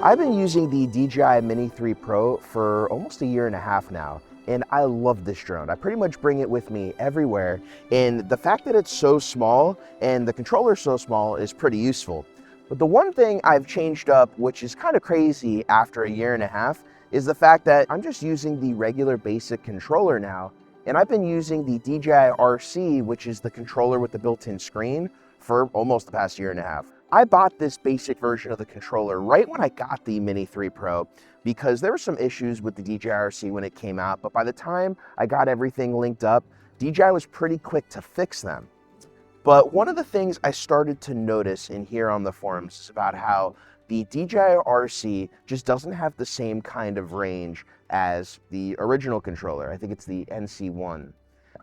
I've been using the DJI Mini 3 Pro for almost a year and a half now, and I love this drone. I pretty much bring it with me everywhere, and the fact that it's so small and the controller's so small is pretty useful. But the one thing I've changed up, which is kind of crazy after a year and a half, is the fact that I'm just using the regular basic controller now, and I've been using the DJI RC, which is the controller with the built-in screen, for almost the past year and a half. I bought this basic version of the controller right when I got the Mini 3 Pro because there were some issues with the DJI RC when it came out, but by the time I got everything linked up, DJI was pretty quick to fix them. But one of the things I started to notice and hear on the forums is about how the DJI RC just doesn't have the same kind of range as the original controller. I think it's the NC1.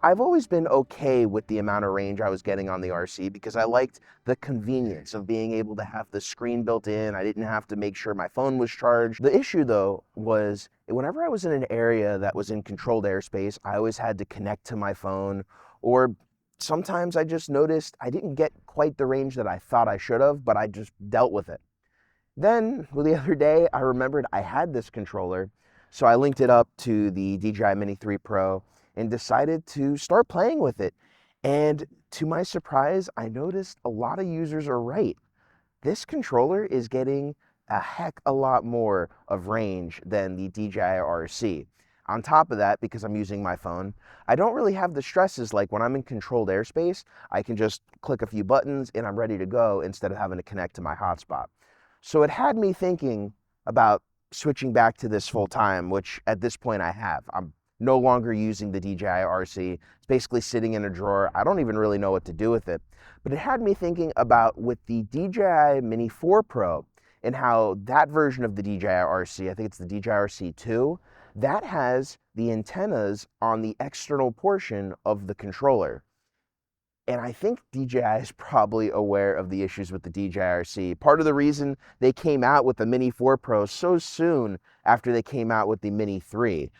I've always been okay with the amount of range I was getting on the RC because I liked the convenience of being able to have the screen built in. I didn't have to make sure my phone was charged. The issue though was whenever I was in an area that was in controlled airspace, I always had to connect to my phone, or sometimes I just noticed I didn't get quite the range that I thought I should have, but I just dealt with it. Then the other day, I remembered I had this controller, so I linked it up to the DJI Mini 3 Pro and decided to start playing with it. And to my surprise, I noticed a lot of users are right. This controller is getting a heck a lot more of range than the DJI RC. On top of that, because I'm using my phone, I don't really have the stresses like when I'm in controlled airspace, I can just click a few buttons and I'm ready to go instead of having to connect to my hotspot. So it had me thinking about switching back to this full time, which at this point I have. I'm no longer using the DJI RC. It's basically sitting in a drawer. I don't even really know what to do with it. But it had me thinking about with the DJI Mini 4 Pro and how that version of the DJI RC, I think it's the DJI RC2, that has the antennas on the external portion of the controller. And I think DJI is probably aware of the issues with the DJI RC. Part of the reason they came out with the Mini 4 Pro so soon after they came out with the Mini 3.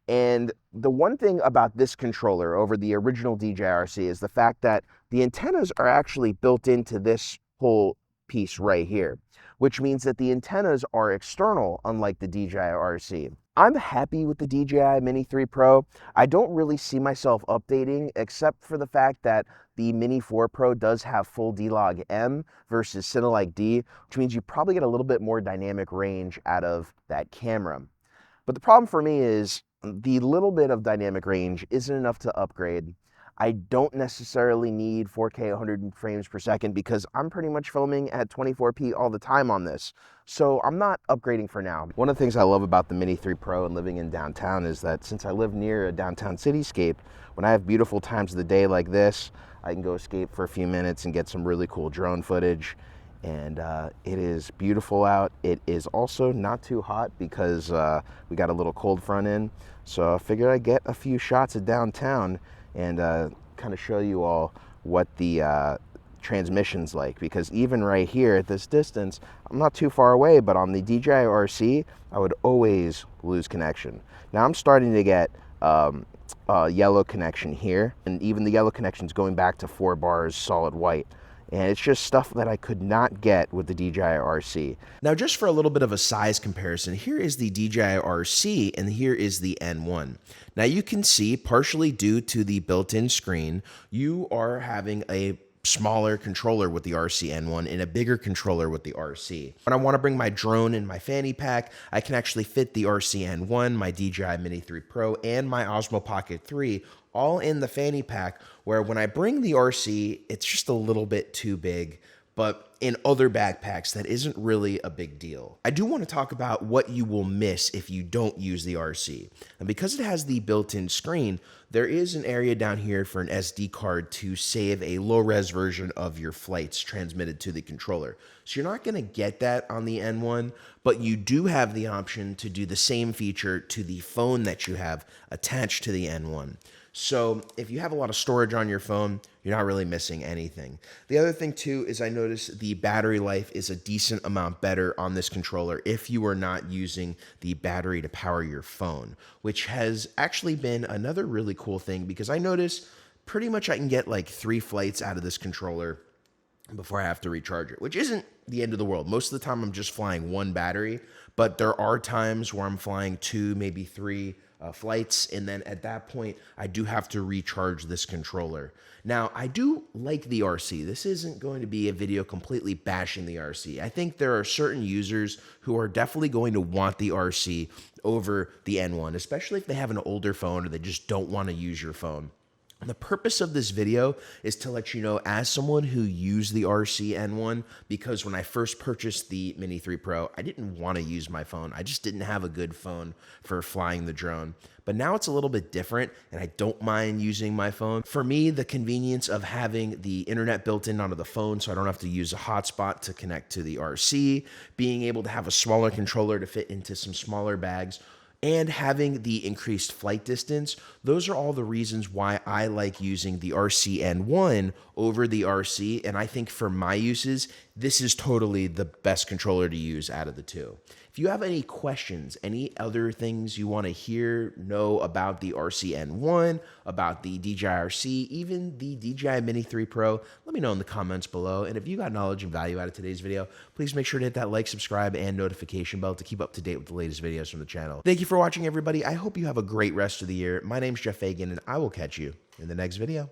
And the one thing about this controller over the original DJI RC is the fact that the antennas are actually built into this whole piece right here, which means that the antennas are external, unlike the DJI RC. I'm happy with the DJI Mini 3 Pro. I don't really see myself updating except for the fact that the Mini 4 Pro does have full D-Log M versus Cinelike D, which means you probably get a little bit more dynamic range out of that camera. But the problem for me is the little bit of dynamic range isn't enough to upgrade. I don't necessarily need 4K 100 frames per second because I'm pretty much filming at 24p all the time on this. So I'm not upgrading for now. One of the things I love about the Mini 3 Pro and living in downtown is that since I live near a downtown cityscape, when I have beautiful times of the day like this, I can go escape for a few minutes and get some really cool drone footage. And it is beautiful out. It is also not too hot because we got a little cold front in. So I figured I'd get a few shots of downtown and kind of show you all what the transmission's like, because even right here at this distance, I'm not too far away, but on the DJI RC, I would always lose connection. Now I'm starting to get yellow connection here, and even the yellow connection's going back to 4 bars solid white. And it's just stuff that I could not get with the DJI RC. Now, just for a little bit of a size comparison, here is the DJI RC and here is the N1. Now you can see, partially due to the built-in screen, you are having a smaller controller with the RCN1 and a bigger controller with the RC. When I want to bring my drone in my fanny pack, I can actually fit the RCN1, my DJI Mini 3 Pro, and my Osmo Pocket 3 all in the fanny pack, where when I bring the RC, it's just a little bit too big, but in other backpacks, that isn't really a big deal. I do want to talk about what you will miss if you don't use the RC. And because it has the built-in screen, there is an area down here for an SD card to save a low-res version of your flights transmitted to the controller. So you're not going to get that on the N1, but you do have the option to do the same feature to the phone that you have attached to the N1. So if you have a lot of storage on your phone, you're not really missing anything. The other thing too is I noticed the battery life is a decent amount better on this controller if you are not using the battery to power your phone, which has actually been another really cool thing because I noticed pretty much I can get like 3 flights out of this controller before I have to recharge it, which isn't the end of the world. Most of the time I'm just flying one battery, but there are times where I'm flying 2, maybe 3 flights, and then at that point I do have to recharge this controller. Now, I do like the RC. This isn't going to be a video completely bashing the RC. I think there are certain users who are definitely going to want the RC over the N1, especially if they have an older phone or they just don't want to use your phone. The purpose of this video is to let you know, as someone who used the RcN1, because when I first purchased the Mini 3 Pro, I didn't want to use my phone. I just didn't have a good phone for flying the drone. But now it's a little bit different, and I don't mind using my phone. For me, the convenience of having the internet built in onto the phone so I don't have to use a hotspot to connect to the RC, being able to have a smaller controller to fit into some smaller bags, and having the increased flight distance, those are all the reasons why I like using the RcN1 over the RC, and I think for my uses, this is totally the best controller to use out of the two. If you have any questions, any other things you want to know about the RcN1, about the DJI RC, even the DJI Mini 3 Pro, let me know in the comments below. And if you got knowledge and value out of today's video, please make sure to hit that like, subscribe, and notification bell to keep up to date with the latest videos from the channel. Thank you for watching, everybody. I hope you have a great rest of the year. My name's Geoff Fagien, and I will catch you in the next video.